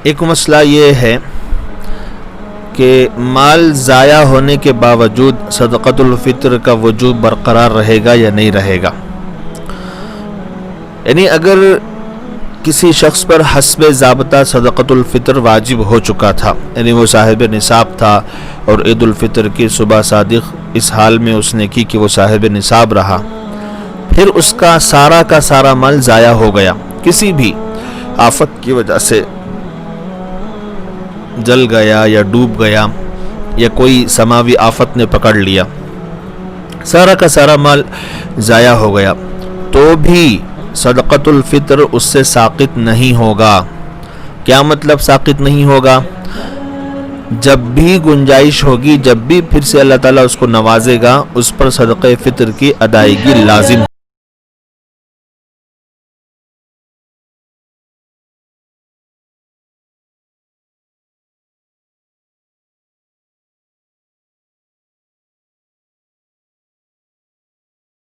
ایک مسئلہ یہ ہے کہ مال ضائع ہونے کے باوجود صدقۃ الفطر کا وجوب برقرار رہے گا یا نہیں رہے گا. یعنی اگر کسی شخص پر حسب ضابطہ صدقۃ الفطر واجب ہو چکا تھا، یعنی وہ صاحب نصاب تھا اور عید الفطر کی صبح صادق اس حال میں اس نے کی کہ وہ صاحب نصاب رہا، پھر اس کا سارا مال ضائع ہو گیا، کسی بھی آفت کی وجہ سے جل گیا یا ڈوب گیا یا کوئی سماوی آفت نے پکڑ لیا، سارا کا سارا مال ضائع ہو گیا، تو بھی صدقۃ الفطر اس سے ساقط نہیں ہوگا. کیا مطلب ساقط نہیں ہوگا؟ جب بھی گنجائش ہوگی، جب بھی پھر سے اللہ تعالیٰ اس کو نوازے گا، اس پر صدقہ فطر کی ادائیگی لازم